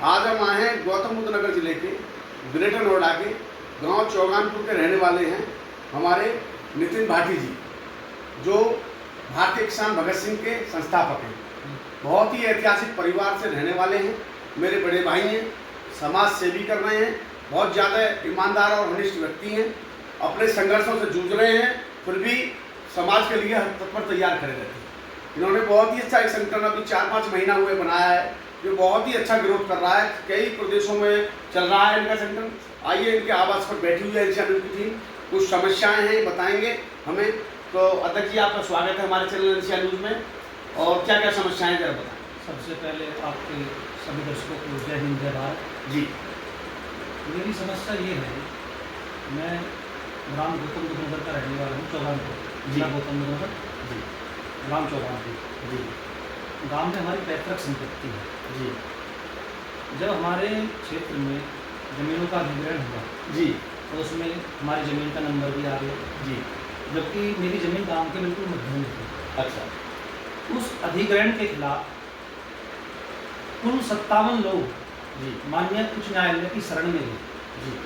आज हम आए हैं गौतम बुद्ध नगर जिले के ग्रेटर नोएडा के गांव चौगानपुर के रहने वाले हैं हमारे नितिन भाटी जी, जो भारतीय किसान भगत सिंह के संस्थापक हैं। बहुत ही ऐतिहासिक परिवार से रहने वाले हैं, मेरे बड़े भाई हैं, समाज सेवी कर रहे हैं, बहुत ज़्यादा ईमानदार और घनिष्ठ व्यक्ति हैं, अपने संघर्षों से जूझ रहे हैं, फिर भी समाज के लिए हर तत्पर तैयार खड़े रहते हैं। इन्होंने बहुत ही अच्छा एक संगठन अभी 4-5 महीना हुए बनाया है, जो बहुत ही अच्छा ग्रोथ कर रहा है, कई प्रदेशों में चल रहा है इनका संगठन। आइए इनके आवास पर बैठी हुई है एनसीआर न्यूज़ की टीम, कुछ समस्याएं हैं बताएंगे हमें। तो अध्यक्ष जी, आपका स्वागत है हमारे चैनल एनसीआर न्यूज़ में, और क्या क्या समस्याएं जरा बताएं। सबसे पहले आपके सभी दर्शकों को जय हिंद जय भारत जी। मेरी समस्या ये है, मैं ग्राम गौतम बुद्ध नगर का रहने वाला हूँ, चौगानपुर जिला गौतम बुद्ध नगर जी। ग्राम चौगानपुर जी। गांव में हमारी पैतृक संपत्ति है जी। जब हमारे क्षेत्र में ज़मीनों का अधिग्रहण हुआ जी। तो उसमें हमारी ज़मीन का नंबर भी आ गया जी। जबकि मेरी ज़मीन गांव के बिल्कुल मध्य में थी। अच्छा। उस अधिग्रहण के खिलाफ कुल 57 लोग जी। माननीय उच्च न्यायालय की शरण में गए। जी।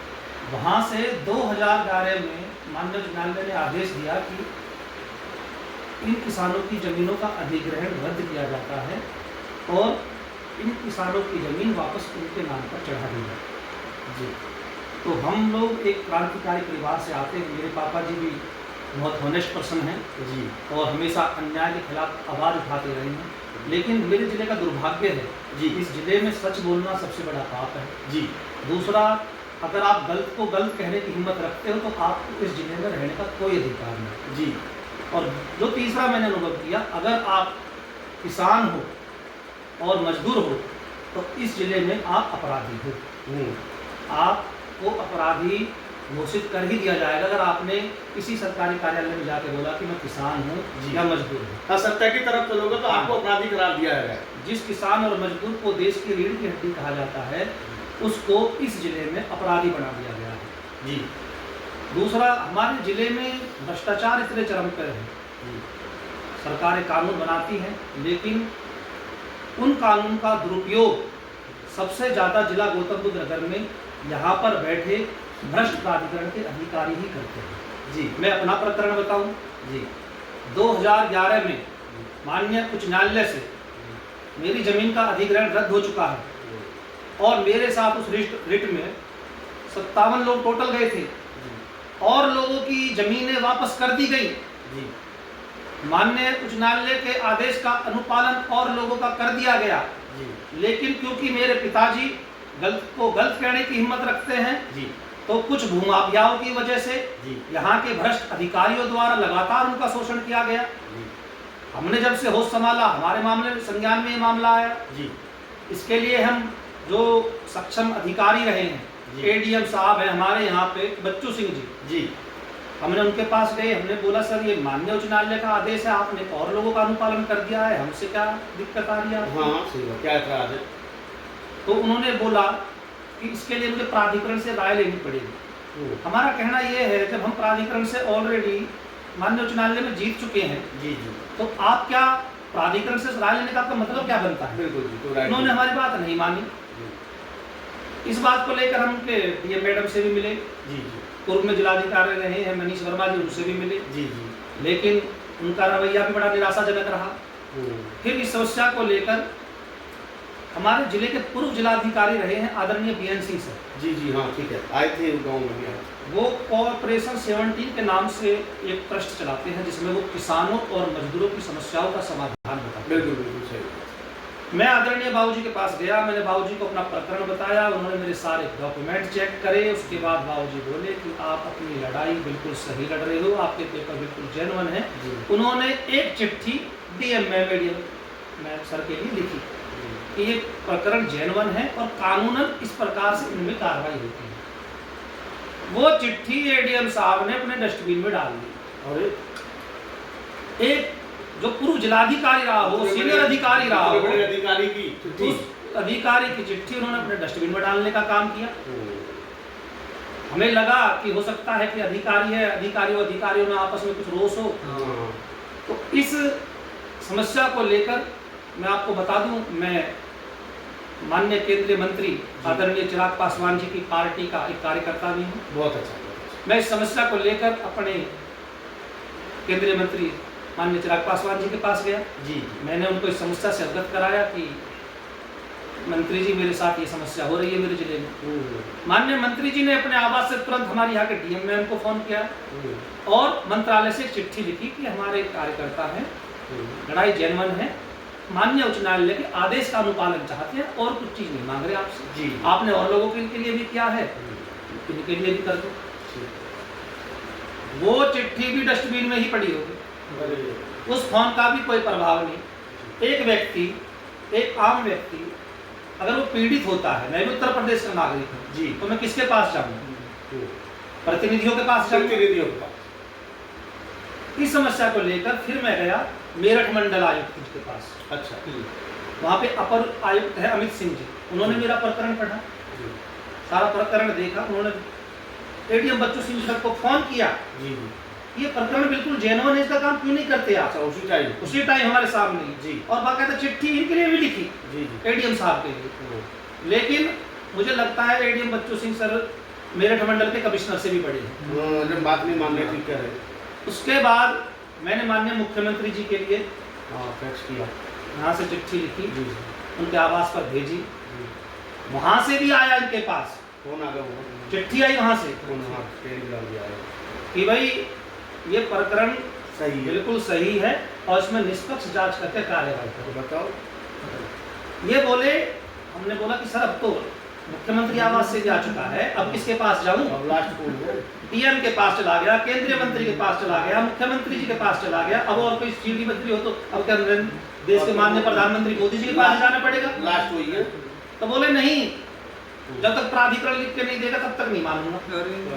वहाँ से 2011 में माननीय उच्च न्यायालय ने आदेश दिया कि इन किसानों की ज़मीनों का अधिग्रहण रद्द किया जाता है और इन किसानों की ज़मीन वापस उनके नाम पर चढ़ा दी जाए। जी। तो हम लोग एक क्रांतिकारी परिवार से आते हैं, मेरे पापा जी भी बहुत होनेस्ट पर्सन हैं जी। और हमेशा अन्याय के खिलाफ आवाज़ उठाते रहे हैं। लेकिन मेरे ज़िले का दुर्भाग्य है जी, इस ज़िले में सच बोलना सबसे बड़ा पाप है। जी। दूसरा, अगर आप गलत को गलत कहने की हिम्मत रखते हो तो आपको इस ज़िले में रहने का कोई अधिकार नहीं। जी। और जो तीसरा मैंने अनुभव किया, अगर आप किसान हो और मजदूर हो तो इस ज़िले में आप अपराधी हो। आपको अपराधी घोषित कर ही दिया जाएगा अगर आपने किसी सरकारी कार्यालय में जाकर बोला कि मैं किसान हूँ या मजदूर हूँ। हाँ, सत्ता की तरफ चलोगे तो आपको अपराधी करार दिया जाएगा। जिस किसान और मजदूर को देश की रीढ़ की हड्डी कहा जाता है, उसको इस ज़िले में अपराधी बना दिया गया है। जी। दूसरा, हमारे ज़िले में भ्रष्टाचार इतने चरम पर है, सरकारें कानून बनाती हैं लेकिन उन कानून का दुरुपयोग सबसे ज़्यादा जिला गौतम बुद्ध नगर में यहाँ पर बैठे भ्रष्ट प्राधिकरण के अधिकारी ही करते हैं। जी। मैं अपना प्रकरण बताऊं। जी। 2011 में माननीय उच्च न्यायालय से मेरी ज़मीन का अधिग्रहण रद्द हो चुका है और मेरे साथ उस रिट में 57 लोग टोटल गए थे और लोगों की ज़मीनें वापस कर दी गई। जी। माननीय उच्च न्यायालय के आदेश का अनुपालन और लोगों का कर दिया गया। जी। लेकिन क्योंकि मेरे पिताजी गलत को गलत कहने की हिम्मत रखते हैं, जी। तो कुछ भूमाफियाओं की वजह से जी। यहाँ के भ्रष्ट अधिकारियों द्वारा लगातार उनका शोषण किया गया। जी। हमने जब से होश संभाला, हमारे मामले में संज्ञान में ये मामला आया। जी। इसके लिए हम जो सक्षम अधिकारी रहे हैं, एडीएम साहब हैं हमारे यहाँ पे, बच्चू सिंह जी जी, हमने उनके पास गए, हमने बोला सर ये माननीय उच्च न्यायालय का आदेश है, आपने और लोगों का अनुपालन कर दिया है, हमसे क्या दिक्कत आ रही है आपको? हाँ सही बात, क्या एतराज है? तो उन्होंने बोला कि इसके लिए मुझे प्राधिकरण से राय लेनी पड़ेगी। हमारा कहना ये है, जब हम प्राधिकरण से ऑलरेडी माननीय उच्च न्यायालय में जीत चुके हैं, जी जी, तो आप क्या प्राधिकरण से राय लेने का आपका मतलब क्या बनता है? बिल्कुल जी, तो उन्होंने हमारी बात नहीं मानी। इस बात को लेकर हम के डीएम मैडम से भी मिले, जी जी, पूर्व में जिलाधिकारी रहे हैं मनीष वर्मा जी, उनसे भी मिले, जी जी, लेकिन उनका रवैया भी बड़ा निराशाजनक रहा। फिर इस समस्या को लेकर हमारे जिले के पूर्व जिलाधिकारी रहे हैं आदरणीय बीएन सिंह सर, जी जी, हाँ ठीक है, आए थे गाँव में। वो कोऑपरेशन 17 के नाम से एक ट्रस्ट चलाते हैं जिसमें वो किसानों और मजदूरों की समस्याओं का समाधान बताते हैं। बिल्कुल बिल्कुल सही। मैं आदरणीय बाबूजी के पास गया, मैंने बाबूजी को अपना प्रकरण बताया, उन्होंने मेरे सारे डॉक्यूमेंट चेक करे। उसके बाद बाबूजी बोले कि आप अपनी लड़ाई बिल्कुल सही लड़ रहे हो, आपके पेपर बिल्कुल जेन्युइन है। उन्होंने एक चिट्ठी डीएम में सर के लिए लिखी कि ये प्रकरण जेन्युइन है और कानूनन इस प्रकार से इनमें कार्रवाई होती है। वो चिट्ठी एडीएम साहब ने अपने डस्टबिन में डाल दी और एक जो पूर्व जिलाधिकारी रहा हो, सीनियर अधिकारी रहा हो, अधिकारी की चिट्ठी, उस अधिकारी की चिट्ठी उन्होंने अपने डस्टबिन में डालने का काम किया। हमें लगा कि हो सकता है कि अधिकारी है, अधिकारियों में आपस में कुछ रोष हो। तो इस समस्या को लेकर मैं आपको बता दूं, मैं माननीय केंद्रीय मंत्री आदरणीय चिराग पासवान जी की पार्टी का एक कार्यकर्ता भी हूँ। बहुत अच्छा। मैं इस समस्या को लेकर अपने केंद्रीय मंत्री माननीय चिराग पासवान जी के पास गया। जी मैंने उनको इस समस्या से अवगत कराया कि मंत्री जी मेरे साथ ये समस्या हो रही है मेरे जिले में। माननीय मंत्री जी ने अपने आवास से तुरंत हमारे यहाँ के डीएम मैम को फोन किया और मंत्रालय से एक चिट्ठी लिखी कि हमारे कार्यकर्ता हैं, लड़ाई जेन्युइन है, माननीय उच्च न्यायालय के आदेश का अनुपालन चाहते हैं और कुछ चीज नहीं मांग रहे आपसे। जी। आपने और लोगों के लिए भी किया है, इनके लिए भी कर दो। वो चिट्ठी भी डस्टबिन में ही पड़ी होगी, उस फोन का भी कोई प्रभाव नहीं। एक व्यक्ति, एक आम व्यक्ति अगर वो पीड़ित होता है, मैं भी उत्तर प्रदेश का नागरिक हूँ जी, तो मैं किसके पास जाऊँ? प्रतिनिधियों के पास जाऊँ। प्रतिनिधियों के पास। इस समस्या को लेकर फिर मैं गया मेरठ मंडल आयुक्त जी के पास। अच्छा। वहाँ पे अपर आयुक्त है अमित सिंह जी, उन्होंने मेरा प्रकरण पढ़ा, सारा प्रकरण देखा। उन्होंने एडीएम बच्चू सिंह सर को फोन किया, जी ये प्रकरण बिल्कुल जेन्युइन है, इसका काम क्यों नहीं करते आप? उसी टाइम हमारे सामने जी। और बाकायदा चिट्ठी इनके लिए भी लिखी, जी एडीएम साहब के लिए। लेकिन मुझे लगता है एडीएम बच्चू सिंह सर मेरठ मंडल के कमिश्नर से भी बड़े हैं। जब बात नहीं मान रहे ठीक कह रहे। उसके बाद मैंने माननीय मुख्यमंत्री जी के लिए फैक्स किया, यहाँ से चिट्ठी लिखी, जी उनके आवास पर भेजी, वहां से भी आया इनके पास कौन आ गया वो? चिट्ठी आई वहां से टेलीग्राम भी आया कि भाई ये प्रकरण सही है, बिल्कुल सही है और इसमें निष्पक्ष जांच करके कार्यवाही करो। बताओ। ये बोले, हमने बोला कि सर अब तो मुख्यमंत्री आवास से भी आ चुका है, अब किसके पास जाऊं? अब लास्ट कौन है? डीएम के पास चला गया, केंद्रीय मंत्री के पास चला गया, मुख्यमंत्री जी के पास चला गया, अब और कोई सीडी मंत्री हो तो अब क्या देश के माननीय प्रधानमंत्री मोदी जी के पास जाना पड़ेगा? लास्ट वही है। तो बोले नहीं, जब तक प्राधिकरण लिख के नहीं देगा तब तक नहीं मानूंगा।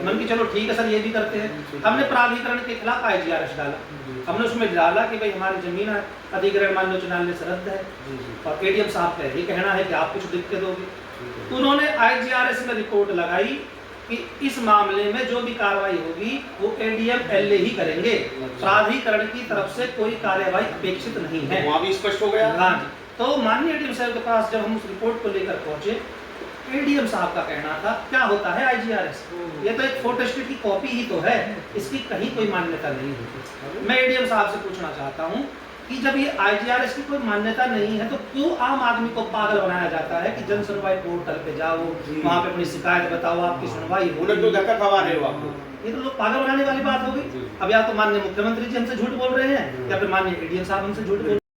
मन की चलो ठीक है सर, ये भी करते हैं। हमने प्राधिकरण के खिलाफ आईजीआरएस डाला, हमने उसमें डाला कि भाई हमारी जमीन अधिग्रहण माननीय उच्च न्यायालय से रद्द है और एडीएम साहब का ये कहना है कि आप कुछ दिक्कत होगी। उन्होंने आईजीआरएस में रिपोर्ट लगाई कि इस मामले में जो भी कार्रवाई होगी वो एडीएम एलए ही करेंगे, प्राधिकरण की तरफ से कोई कार्रवाई अपेक्षित नहीं है। वहाँ भी स्पष्ट हो गया। हाँ जी। तो माननीय एडीएम साहब के पास जब हम उस रिपोर्ट को लेकर पहुंचे, एडीएम साहब का कहना था क्या होता है आईजीआरएस, ये तो एक फोटोस्टेट की कॉपी ही तो है, इसकी कहीं कोई मान्यता नहीं होती। मैं एडीएम साहब से पूछना चाहता हूँ कि जब ये आईजीआरएस की कोई मान्यता नहीं है तो क्यों आम आदमी को पागल बनाया जाता है कि जन सुनवाई पोर्टल पे जाओ, वहाँ पे अपनी शिकायत बताओ, आपकी सुनवाई हो। उन्हें तो धक्का खवा रहे हो आप। ये तो लोग पागल बनाने वाली बात हो गई। अब या तो माननीय मुख्यमंत्री जी हमसे झूठ बोल रहे हैं या फिर माननीय एडीएम साहब हमसे झूठ बोल